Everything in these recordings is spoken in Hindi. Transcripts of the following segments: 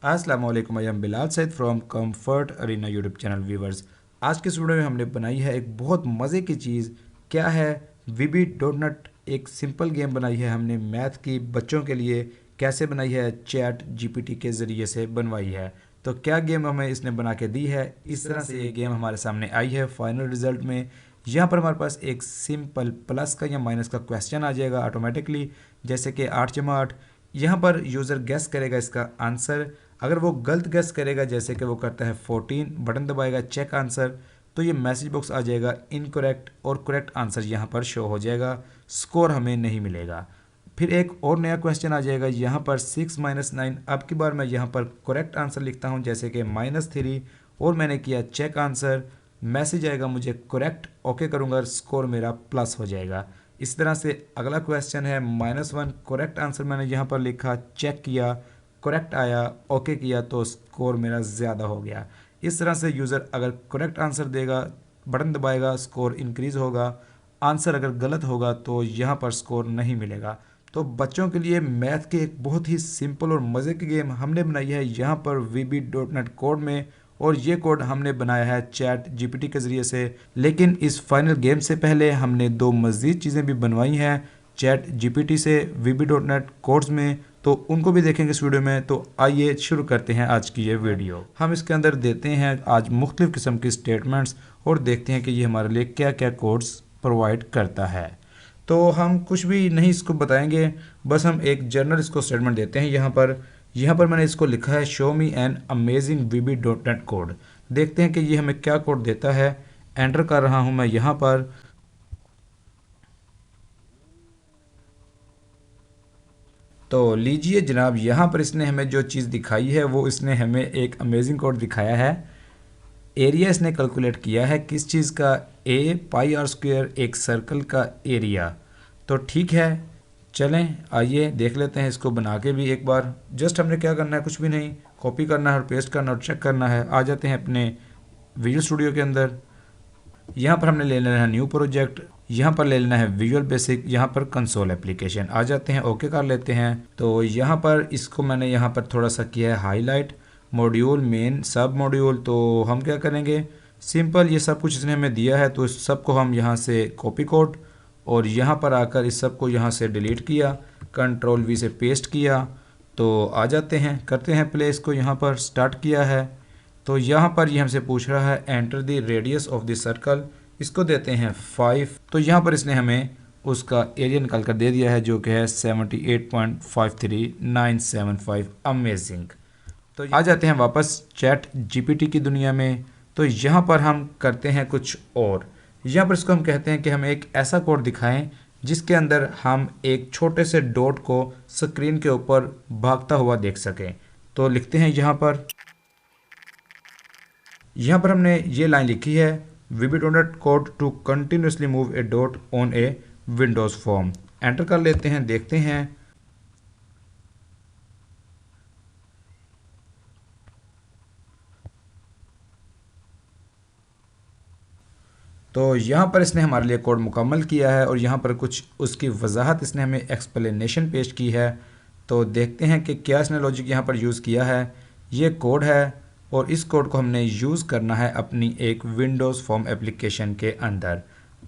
अस्सलाम वालेकुम, I am Bilal Saeed from comfort arena YouTube channel viewers. आज के इस वीडियो में हमने बनाई है एक बहुत मज़े की चीज़। क्या है? वीबी डॉट नेट एक सिंपल गेम बनाई है हमने मैथ की बच्चों के लिए। कैसे बनाई है? चैट जीपीटी के ज़रिए से बनवाई है। तो क्या गेम हमें इसने बना के दी है, इस तरह से ये गेम हमारे सामने आई है। फाइनल रिजल्ट में यहाँ पर हमारे पास एक सिंपल प्लस का या माइनस का क्वेश्चन आ जाएगा ऑटोमेटिकली, जैसे कि 8/8। यहाँ पर यूज़र गेस करेगा इसका आंसर। अगर वो गलत गेस करेगा, जैसे कि वो करता है 14, बटन दबाएगा चेक आंसर, तो ये मैसेज बॉक्स आ जाएगा इनकरेक्ट, और करेक्ट आंसर यहाँ पर शो हो जाएगा। स्कोर हमें नहीं मिलेगा। फिर एक और नया क्वेश्चन आ जाएगा यहाँ पर 6-9। अब की बार मैं यहाँ पर करेक्ट आंसर लिखता हूँ, जैसे कि -3, और मैंने किया चेक आंसर। मैसेज आएगा, मुझे करेक्ट, ओके करूँगा, स्कोर मेरा प्लस हो जाएगा। इस तरह से अगला क्वेश्चन है -1, करेक्ट आंसर मैंने यहाँ पर लिखा, चेक किया, करेक्ट आया, ओके किया, तो स्कोर मेरा ज़्यादा हो गया। इस तरह से यूज़र अगर करेक्ट आंसर देगा, बटन दबाएगा, स्कोर इंक्रीज़ होगा। आंसर अगर गलत होगा तो यहाँ पर स्कोर नहीं मिलेगा। तो बच्चों के लिए मैथ के एक बहुत ही सिंपल और मज़े की गेम हमने बनाई है यहाँ पर VB.NET कोड में, और ये कोड हमने बनाया है चैट जीपीटी के ज़रिए से। लेकिन इस फाइनल गेम से पहले हमने दो मज़ीद चीज़ें भी बनवाई हैं चैट जीपीटी से VB.NET कोड्स में, तो उनको भी देखेंगे इस वीडियो में। तो आइए शुरू करते हैं आज की ये वीडियो। हम इसके अंदर देते हैं आज मुख्तलिफ़ किस्म की स्टेटमेंट्स, और देखते हैं कि ये हमारे लिए क्या क्या कोड्स प्रोवाइड करता है। तो हम कुछ भी नहीं इसको बताएंगे, बस हम एक जनरल इसको स्टेटमेंट देते हैं। यहाँ पर मैंने इसको लिखा है show me an amazing VB.NET code. देखते हैं कि ये हमें क्या कोड देता है। एंटर कर रहा हूँ मैं यहाँ पर। तो लीजिए जनाब, यहाँ पर इसने हमें जो चीज़ दिखाई है वो इसने हमें एक अमेजिंग कोड दिखाया है। एरिया इसने कैलकुलेट किया है किस चीज़ का? a πr², एक सर्कल का एरिया। तो ठीक है, चलें आइए देख लेते हैं इसको बना के भी एक बार। जस्ट हमने क्या करना है, कुछ भी नहीं, कॉपी करना है और पेस्ट करना और चेक करना है। आ जाते हैं अपने विजुअल स्टूडियो के अंदर। यहाँ पर हमने ले लेना है न्यू प्रोजेक्ट, यहाँ पर ले लेना है विजुअल बेसिक, यहाँ पर कंसोल एप्लीकेशन। आ जाते हैं, ओके कर लेते हैं। तो यहाँ पर इसको मैंने यहाँ पर थोड़ा सा किया है हाईलाइट। मॉड्यूल मेन सब मॉड्यूल, तो हम क्या करेंगे, सिंपल ये सब कुछ इसने हमें दिया है, तो इस सब को हम यहाँ से कॉपी कोड, और यहाँ पर आकर इस सब को यहाँ से डिलीट किया, Ctrl+V से पेस्ट किया। तो आ जाते हैं, करते हैं प्ले इसको। यहाँ पर स्टार्ट किया है, तो यहाँ पर ये हमसे पूछ रहा है enter the radius of the circle. इसको देते हैं 5। तो यहाँ पर इसने हमें उसका एरिया निकाल कर दे दिया है, जो कि है 78.53975। अमेजिंग। तो आ जाते हैं वापस चैट जीपीटी की दुनिया में। तो यहाँ पर हम करते हैं कुछ और। यहाँ पर इसको हम कहते हैं कि हमें एक ऐसा कोड दिखाएं जिसके अंदर हम एक छोटे से डॉट को स्क्रीन के ऊपर भागता हुआ देख सकें। तो लिखते हैं यहाँ पर हमने ये लाइन लिखी है, VB.NET code to continuously move a dot on a Windows form. Enter कर लेते हैं, देखते हैं। तो यहाँ पर इसने हमारे लिए कोड मुकम्मल किया है, और यहाँ पर कुछ उसकी वजाहत इसने हमें एक्सप्लेनेशन पेश की है। तो देखते हैं कि क्या इसने लॉजिक यहाँ पर यूज़ किया है। ये कोड है, और इस कोड को हमने यूज़ करना है अपनी एक विंडोज़ फॉर्म एप्लीकेशन के अंदर।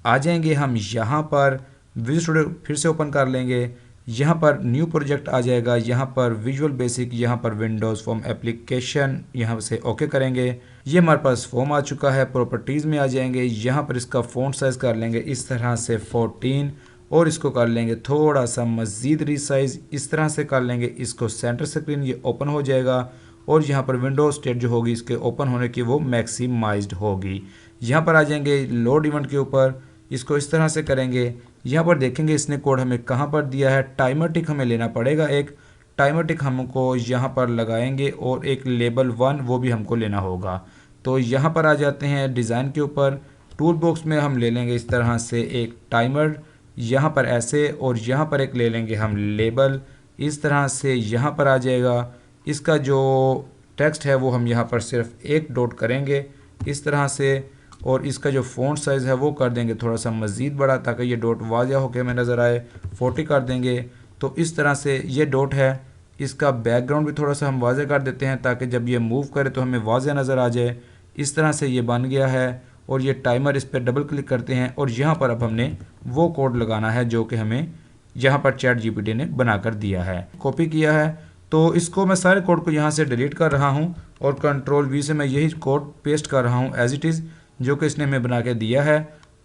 आ जाएंगे हम यहाँ पर, विजुअल स्टूडियो फिर से ओपन कर लेंगे। यहाँ पर न्यू प्रोजेक्ट आ जाएगा, यहाँ पर विजुअल बेसिक, यहाँ पर विंडोज़ फॉर्म एप्लीकेशन, यहाँ से ओके करेंगे। ये हमारे पास फॉर्म आ चुका है। प्रॉपर्टीज़ में आ जाएंगे, यहाँ पर इसका फ़ॉन्ट साइज़ कर लेंगे इस तरह से 14, और इसको कर लेंगे थोड़ा सा मज़ीद रीसाइज़, इस तरह से कर लेंगे इसको सेंटर स्क्रीन। ये ओपन हो जाएगा, और यहाँ पर विंडोज स्टेट जो होगी इसके ओपन होने की वो मैक्सिमाइज्ड होगी। यहाँ पर आ जाएंगे लोड इवेंट के ऊपर, इसको इस तरह से करेंगे। यहाँ पर देखेंगे इसने कोड हमें कहाँ पर दिया है। टाइमर टिक हमें लेना पड़ेगा, एक टाइमर टिक हमको यहाँ पर लगाएंगे, और एक लेबल 1 वो भी हमको लेना होगा। तो यहाँ पर आ जाते हैं डिज़ाइन के ऊपर। टूल बॉक्स में हम ले लेंगे इस तरह से एक टाइमर, यहाँ पर ऐसे, और यहाँ पर एक ले लेंगे हम लेबल, इस तरह से यहाँ पर आ जाएगा। इसका जो टेक्स्ट है वो हम यहाँ पर सिर्फ एक डॉट करेंगे इस तरह से, और इसका जो फ़ॉन्ट साइज़ है वो कर देंगे थोड़ा सा मज़ीद बड़ा, ताकि ये डॉट वाज़िह होकर हमें नज़र आए। 40 कर देंगे। तो इस तरह से ये डॉट है, इसका बैकग्राउंड भी थोड़ा सा हम वाज़े कर देते हैं ताकि जब ये मूव करे तो हमें वाज़े नज़र आ जाए। इस तरह से ये बन गया है और ये टाइमर, इस पर डबल क्लिक करते हैं और यहाँ पर अब हमने वो कोड लगाना है जो कि हमें यहाँ पर चैट जीपीटी ने बनाकर दिया है, कॉपी किया है। तो इसको मैं सारे कोड को यहाँ से डिलीट कर रहा हूँ और कंट्रोल वी से मैं यही कोड पेस्ट कर रहा हूँ एज इट इज़, जो कि इसने हमें बना के दिया है।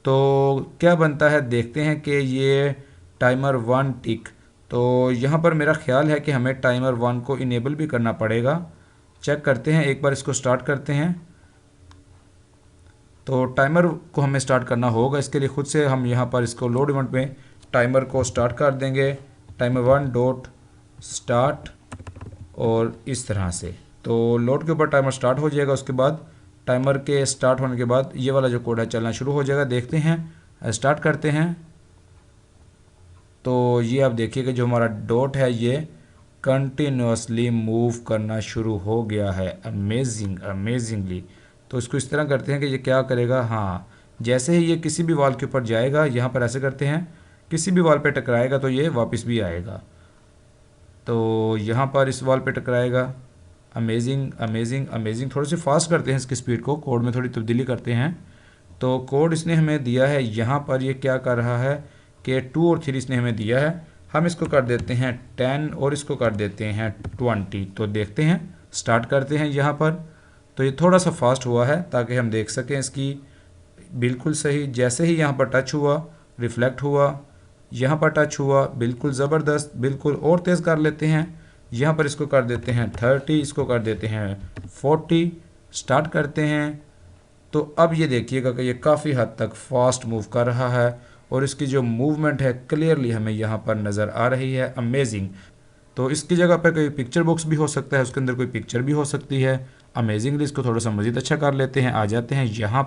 तो क्या बनता है देखते हैं कि ये टाइमर 1 टिक। तो यहाँ पर मेरा ख्याल है कि हमें टाइमर 1 को इनेबल भी करना पड़ेगा। चेक करते हैं, एक बार इसको स्टार्ट करते हैं। तो टाइमर को हमें स्टार्ट करना होगा, इसके लिए खुद से हम यहाँ पर इसको लोड इवेंट में टाइमर को स्टार्ट कर देंगे, टाइमर 1 डॉट स्टार्ट और इस तरह से। तो लोड के ऊपर टाइमर स्टार्ट हो जाएगा। उसके बाद टाइमर के स्टार्ट होने के बाद ये वाला जो कोड है चलना शुरू हो जाएगा। देखते हैं, स्टार्ट करते हैं। तो ये आप देखिए कि जो हमारा डॉट है ये कंटिन्यूसली मूव करना शुरू हो गया है, अमेजिंगली। तो इसको इस तरह करते हैं कि ये क्या करेगा, हाँ, जैसे ही ये किसी भी वॉल के ऊपर जाएगा, यहाँ पर ऐसे करते हैं, किसी भी वॉल पे टकराएगा तो ये वापस भी आएगा। तो यहाँ पर इस वॉल पे टकराएगा। अमेजिंग। थोड़े से फास्ट करते हैं इसकी स्पीड को, कोड में थोड़ी तब्दीली करते हैं। तो कोड इसने हमें दिया है, यहाँ पर ये क्या कर रहा है कि 2 और 3 इसने हमें दिया है। हम इसको कर देते हैं 10 और इसको कर देते हैं 20। तो देखते हैं, स्टार्ट करते हैं यहाँ पर। तो ये थोड़ा सा फास्ट हुआ है ताकि हम देख सकें इसकी बिल्कुल सही। जैसे ही यहाँ पर टच हुआ, रिफ्लेक्ट हुआ, यहाँ पर टच हुआ, बिल्कुल ज़बरदस्त, बिल्कुल और तेज़ कर लेते हैं। यहाँ पर इसको कर देते हैं 30, इसको कर देते हैं 40, स्टार्ट करते हैं। तो अब ये देखिएगा कि ये काफ़ी हद तक फास्ट मूव कर रहा है और इसकी जो मूवमेंट है क्लियरली हमें यहाँ पर नज़र आ रही है। अमेजिंग। तो इसकी जगह पर कोई पिक्चर बॉक्स भी हो सकता है, उसके अंदर कोई पिक्चर भी हो सकती है। अमेजिंगली इसको थोड़ा सा मज़ीद अच्छा कर लेते हैं। आ जाते हैं यहाँ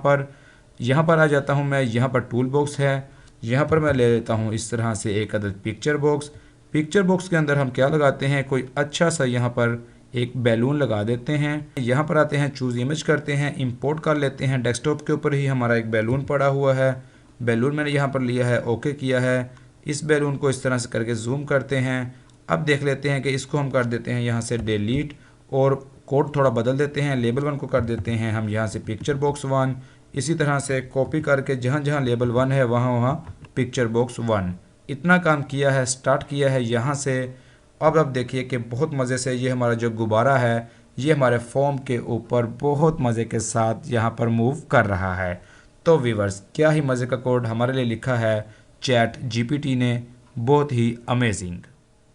पर आ जाता हूँ मैं। यहाँ पर टूल बॉक्स है, यहाँ पर मैं ले लेता हूँ इस तरह से एक अदद पिक्चर बॉक्स। पिक्चर बॉक्स के अंदर हम क्या लगाते हैं, कोई अच्छा सा यहाँ पर एक बैलून लगा देते हैं। यहाँ पर आते हैं, चूज़ इमेज करते हैं, इंपोर्ट कर लेते हैं। डेस्कटॉप के ऊपर ही हमारा एक बैलून पड़ा हुआ है, बैलून मैंने यहाँ पर लिया है, ओके किया है। इस बैलून को इस तरह से करके जूम करते हैं। अब देख लेते हैं कि इसको हम कर देते हैं यहाँ से डिलीट और कोड थोड़ा बदल देते हैं। लेबल 1 को कर देते हैं हम यहाँ से पिक्चर बॉक्स 1। इसी तरह से कॉपी करके जहाँ जहाँ लेबल 1 है वहाँ पिक्चर बॉक्स 1। इतना काम किया है, स्टार्ट किया है यहाँ से। अब देखिए कि बहुत मज़े से ये हमारा जो गुब्बारा है ये हमारे फॉर्म के ऊपर बहुत मज़े के साथ यहाँ पर मूव कर रहा है। तो व्यूअर्स, क्या ही मज़े का कोड हमारे लिए लिखा है चैट जीपीटी ने, बहुत ही अमेजिंग।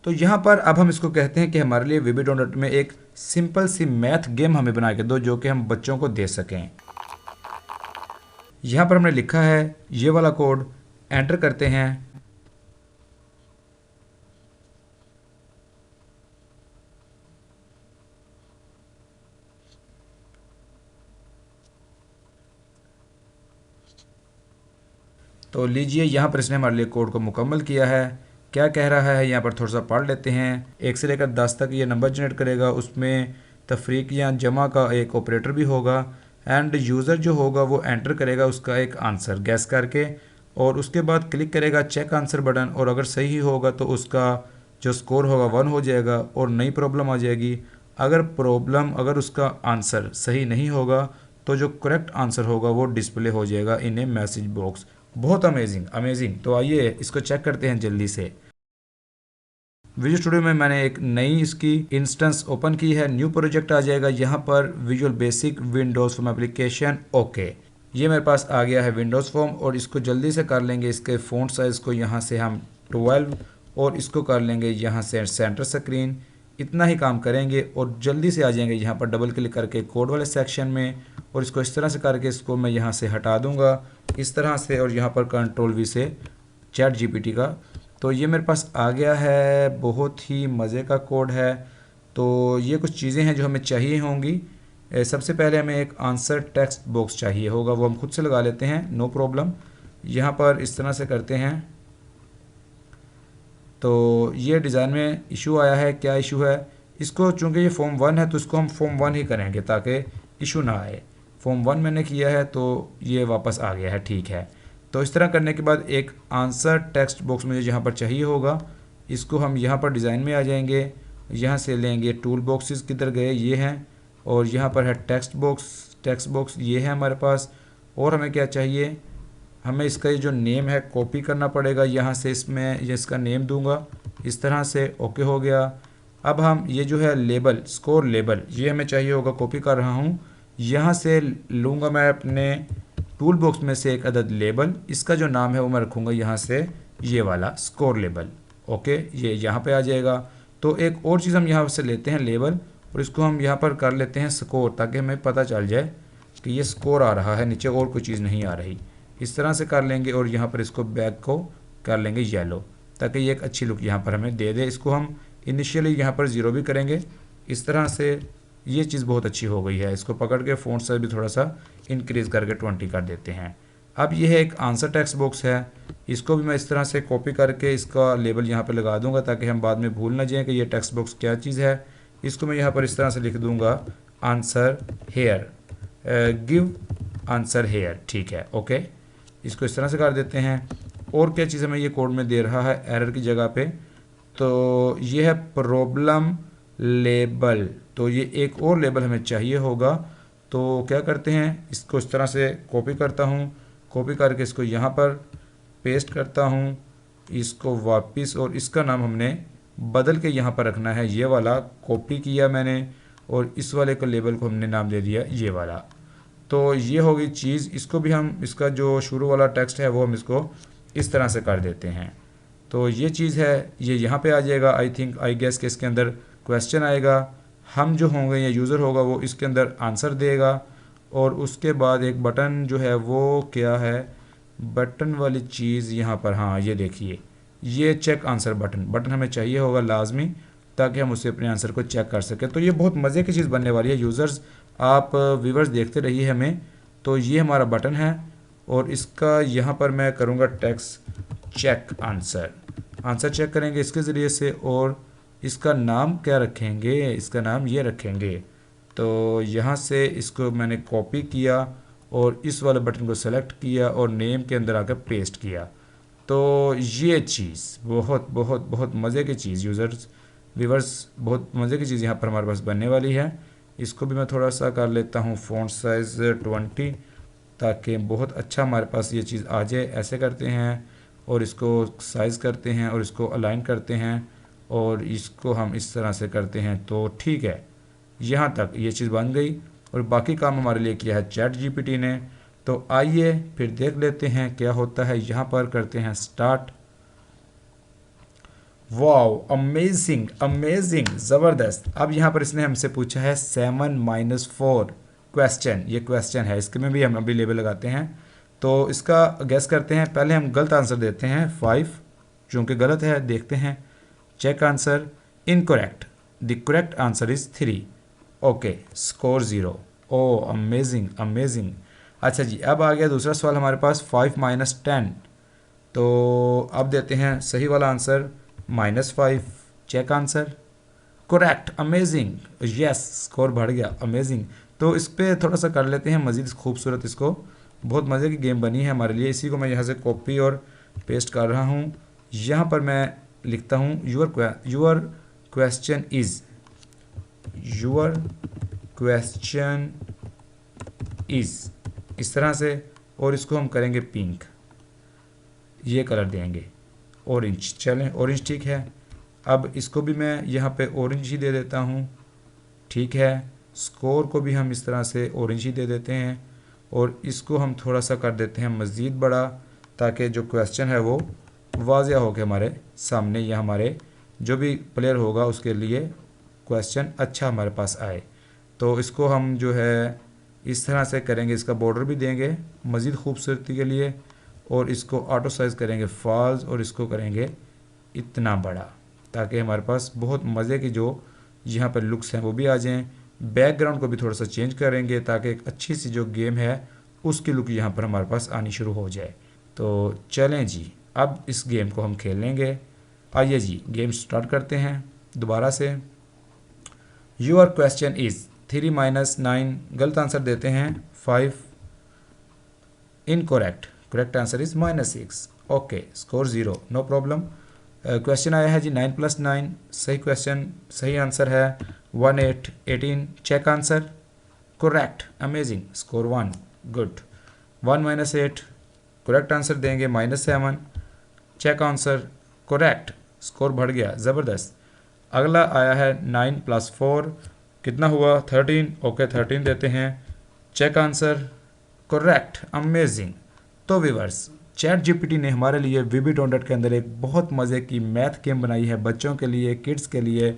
तो यहाँ पर अब हम इसको कहते हैं कि हमारे लिए VB.NET में एक सिंपल सी मैथ गेम हमें बना के दो जो कि हम बच्चों को दे सकें। यहाँ पर हमने लिखा है ये वाला कोड, एंटर करते हैं। तो लीजिए यहाँ पर इसने हमारे लिए कोड को मुकम्मल किया है। क्या कह रहा है यहाँ पर थोड़ा सा पढ़ लेते हैं। 1 से लेकर 10 तक ये नंबर जनरेट करेगा, उसमें तफरीक या जमा का एक ऑपरेटर भी होगा एंड यूज़र जो होगा वो एंटर करेगा उसका एक आंसर गैस करके और उसके बाद क्लिक करेगा चेक आंसर बटन और अगर सही होगा तो उसका जो स्कोर होगा 1 हो जाएगा और नई प्रॉब्लम आ जाएगी। अगर उसका आंसर सही नहीं होगा तो जो करेक्ट आंसर होगा वो डिस्प्ले हो जाएगा इन ए मैसेज बॉक्स। बहुत अमेजिंग। तो आइए इसको चेक करते हैं जल्दी से। विजुअल स्टूडियो में मैंने एक नई इसकी इंस्टेंस ओपन की है, न्यू प्रोजेक्ट आ जाएगा यहाँ पर visual basic Windows form application. Okay, ये मेरे पास आ गया है विंडोज़ फॉर्म और इसको जल्दी से कर लेंगे। इसके फ़ॉन्ट साइज़ को यहाँ से हम 12 और इसको कर लेंगे यहाँ से सेंटर स्क्रीन। इतना ही काम करेंगे और जल्दी से आ जाएंगे यहाँ पर डबल क्लिक करके कोड वाले सेक्शन में और इसको इस तरह से करके इसको मैं यहाँ से हटा दूँगा इस तरह से और यहाँ पर कंट्रोल वी से चैट जीपीटी का। तो ये मेरे पास आ गया है, बहुत ही मज़े का कोड है। तो ये कुछ चीज़ें हैं जो हमें चाहिए होंगी। सबसे पहले हमें एक आंसर टेक्स्ट बॉक्स चाहिए होगा, वो हम खुद से लगा लेते हैं, नो प्रॉब्लम। यहाँ पर इस तरह से करते हैं। तो ये डिज़ाइन में इशू आया है, क्या इशू है, इसको चूँकि ये फॉर्म 1 है तो इसको हम फॉर्म 1 ही करेंगे ताकि इशू ना आए। फॉर्म 1 मैंने किया है तो ये वापस आ गया है, ठीक है। तो इस तरह करने के बाद एक आंसर टेक्स्ट बॉक्स मुझे यहाँ पर चाहिए होगा, इसको हम यहाँ पर डिज़ाइन में आ जाएंगे यहाँ से लेंगे टूल बॉक्सेस किधर गए, ये हैं, और यहाँ पर है टेक्स्ट बॉक्स ये है हमारे पास। और हमें क्या चाहिए, हमें इसका ये जो नेम है कॉपी करना पड़ेगा, यहाँ से इसमें ये इसका नेम दूंगा इस तरह से। ओके हो गया। अब हम ये जो है लेबल, स्कोर लेबल, ये हमें चाहिए होगा, कॉपी कर रहा हूँ, यहाँ से लूँगा मैं अपने टूल बॉक्स में से एक अदद लेबल, इसका जो नाम है वो मैं रखूँगा यहाँ से ये वाला स्कोर लेबल। ओके, ये यहाँ पे आ जाएगा। तो एक और चीज़ हम यहाँ से लेते हैं लेबल, और इसको हम यहाँ पर कर लेते हैं स्कोर, ताकि हमें पता चल जाए कि ये स्कोर आ रहा है, नीचे और कोई चीज़ नहीं आ रही। इस तरह से कर लेंगे, और यहाँ पर इसको बैक को कर लेंगे येलो, ताकि ये एक अच्छी लुक यहाँ पर हमें दे दे। इसको हम इनिशियली यहाँ पर 0 भी करेंगे इस तरह से। ये चीज़ बहुत अच्छी हो गई है। इसको पकड़ के फ़ॉन्ट साइज भी थोड़ा सा इंक्रीज़ करके 20 कर देते हैं। अब ये है एक आंसर टेक्स्ट बॉक्स है, इसको भी मैं इस तरह से कॉपी करके इसका लेबल यहाँ पे लगा दूंगा, ताकि हम बाद में भूल ना जाएं कि ये टेक्स्ट बॉक्स क्या चीज़ है। इसको मैं यहाँ पर इस तरह से लिख दूंगा answer here, give answer here, ठीक है। ओके, इसको इस तरह से कर देते हैं। और क्या चीज़ हमें ये कोड में दे रहा है एरर की जगह पे, तो ये है प्रॉब्लम लेबल, तो ये एक और लेबल हमें चाहिए होगा। तो क्या करते हैं, इसको इस तरह से कॉपी करता हूँ, कॉपी करके इसको यहाँ पर पेस्ट करता हूँ, इसको वापस, और इसका नाम हमने बदल के यहाँ पर रखना है, ये वाला कॉपी किया मैंने, और इस वाले को लेबल को हमने नाम दे दिया ये वाला। तो ये हो गई चीज़। इसको भी हम, इसका जो शुरू वाला टेक्स्ट है वो हम इसको इस तरह से कर देते हैं। तो ये चीज़ है, ये यहाँ पे आ जाएगा। आई गेस के इसके अंदर क्वेश्चन आएगा, हम जो होंगे या यूज़र होगा वो इसके अंदर आंसर देगा, और उसके बाद एक बटन जो है वो क्या है, बटन वाली चीज़ यहाँ पर, हाँ ये देखिए, ये चेक आंसर बटन हमें चाहिए होगा लाजमी, ताकि हम उससे अपने आंसर को चेक कर सकें। तो ये बहुत मज़े की चीज़ बनने वाली है यूज़र्स, आप व्यूवर्स देखते रहिए हमें। तो ये हमारा बटन है, और इसका यहाँ पर मैं करूँगा टेक्स्ट चेक आंसर चेक करेंगे इसके ज़रिए से। और इसका नाम क्या रखेंगे, इसका नाम ये रखेंगे। तो यहाँ से इसको मैंने कॉपी किया, और इस वाले बटन को सेलेक्ट किया, और नेम के अंदर आकर पेस्ट किया। तो ये चीज़ बहुत बहुत बहुत मज़े की चीज़, यूज़र्स व्यूवर्स, बहुत मज़े की चीज़ यहाँ पर हमारे पास बनने वाली है। इसको भी मैं थोड़ा सा कर लेता हूँ फ़ॉन्ट साइज़ 20, ताकि बहुत अच्छा हमारे पास ये चीज़ आ जाए। ऐसे करते हैं, और इसको साइज़ करते हैं, और इसको अलाइन करते हैं, और इसको हम इस तरह से करते हैं। तो ठीक है, यहाँ तक ये चीज़ बन गई, और बाकी काम हमारे लिए किया है चैट जीपीटी ने। तो आइए फिर देख लेते हैं क्या होता है। यहाँ पर करते हैं स्टार्ट। वाओ, अमेजिंग अमेजिंग, ज़बरदस्त। अब यहाँ पर इसने हमसे पूछा है 7 - 4 क्वेश्चन, ये क्वेश्चन है, इसके में भी हम अभी लेबल लगाते हैं। तो इसका गैस करते हैं। पहले हम गलत आंसर देते हैं 5, चूँकि गलत है। देखते हैं, check answer incorrect, the correct answer is 3। Okay, score 0। Oh amazing amazing. अच्छा जी, अब आ गया दूसरा सवाल हमारे पास, 5 - 10। तो अब देते हैं सही वाला answer -5, check answer correct, amazing, yes, score बढ़ गया, अमेजिंग। तो इस पर थोड़ा सा कर लेते हैं मज़ीद खूबसूरत इसको। बहुत मज़े की गेम बनी है हमारे लिए। इसी को मैं यहाँ से कॉपी और पेस्ट कर रहा हूँ। यहाँ पर मैं लिखता हूँ योर क्वेश्चन इज़, इस तरह से, और इसको हम करेंगे पिंक, ये कलर देंगे, ऑरेंज। चलें, ऑरेंज ठीक है। अब इसको भी मैं यहाँ पे ऑरेंज ही दे देता हूँ, ठीक है। स्कोर को भी हम इस तरह से ऑरेंज ही दे देते हैं, और इसको हम थोड़ा सा कर देते हैं मज़ीद बड़ा, ताकि जो क्वेश्चन है वो वाज़िया हो के हमारे सामने, या हमारे जो भी प्लेयर होगा उसके लिए क्वेश्चन अच्छा हमारे पास आए। तो इसको हम जो है इस तरह से करेंगे, इसका बॉर्डर भी देंगे मज़ीद खूबसूरती के लिए, और इसको ऑटो साइज़ करेंगे फॉल्स, और इसको करेंगे इतना बड़ा, ताकि हमारे पास बहुत मज़े की जो यहाँ पर लुक्स हैं वो भी आ जाएं। बैकग्राउंड को भी थोड़ा सा चेंज करेंगे, ताकि एक अच्छी सी जो गेम है उसकी लुक यहाँ पर हमारे पास आनी शुरू हो जाए। तो चलें जी, अब इस गेम को हम खेलेंगे। आइए जी, गेम स्टार्ट करते हैं दोबारा से। योर क्वेश्चन इज़ 3 - 9, गलत आंसर देते हैं 5, incorrect, correct answer is -6। Okay, score 0, no problem. Question आया है जी 9 + 9, सही क्वेश्चन, सही आंसर है 18। Check answer, correct, amazing, score 1, good. 1 - 8, correct answer देंगे -7। चेक आंसर, करेक्ट, स्कोर बढ़ गया, ज़बरदस्त। अगला आया है 9 + 4, कितना हुआ 13, ओके 13 देते हैं। Check answer, correct, amazing. तो व्यूअर्स, चैट जीपीटी ने हमारे लिए VB.NET के अंदर एक बहुत मज़े की मैथ गेम बनाई है बच्चों के लिए, किड्स के लिए।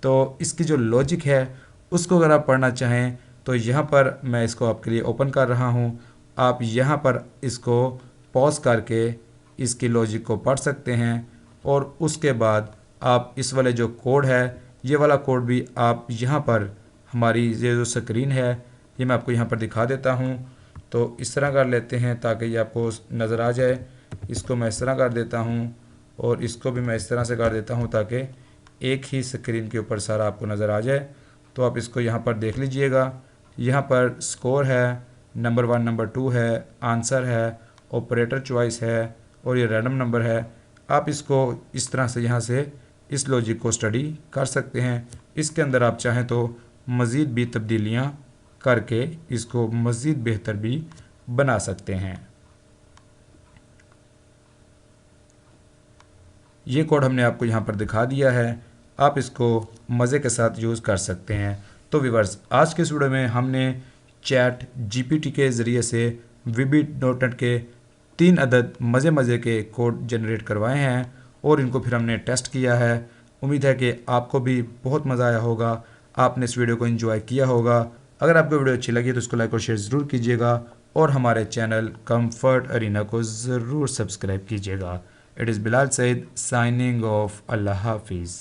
तो इसकी जो लॉजिक है उसको अगर आप पढ़ना चाहें तो यहाँ पर मैं इसको आपके लिए ओपन कर रहा हूँ। आप यहाँ पर इसको पॉज करके इसकी लॉजिक को पढ़ सकते हैं और उसके बाद आप इस वाले जो कोड है, ये वाला कोड भी आप यहाँ पर, हमारी ये जो स्क्रीन है ये मैं आपको यहाँ पर दिखा देता हूँ। तो इस तरह कर लेते हैं ताकि ये आपको नज़र आ जाए। इसको मैं इस तरह कर देता हूँ और इसको भी मैं इस तरह से कर देता हूँ ताकि एक ही स्क्रीन के ऊपर सारा आपको नज़र आ जाए। तो आप इसको यहाँ पर देख लीजिएगा, यहाँ पर स्कोर है, नंबर 1 नंबर 2 है, आंसर है, ऑपरेटर चॉइस है और ये रैंडम नंबर है। आप इसको इस तरह से यहाँ से इस लॉजिक को स्टडी कर सकते हैं। इसके अंदर आप चाहें तो मज़ीद भी तब्दीलियाँ करके इसको मज़ीद बेहतर भी बना सकते हैं। ये कोड हमने आपको यहाँ पर दिखा दिया है, आप इसको मज़े के साथ यूज़ कर सकते हैं। तो व्यूअर्स, आज के इस वीडियो में हमने चैट जीपीटी के ज़रिए से VB.NET के 3 अदद मज़े के कोड जनरेट करवाए हैं और इनको फिर हमने टेस्ट किया है। उम्मीद है कि आपको भी बहुत मज़ा आया होगा, आपने इस वीडियो को एंजॉय किया होगा। अगर आपको वीडियो अच्छी लगी तो इसको लाइक और शेयर ज़रूर कीजिएगा और हमारे चैनल कंफर्ट अरीना को ज़रूर सब्सक्राइब कीजिएगा। It is Bilal Saeed signing off, अल्लाह हाफिज़।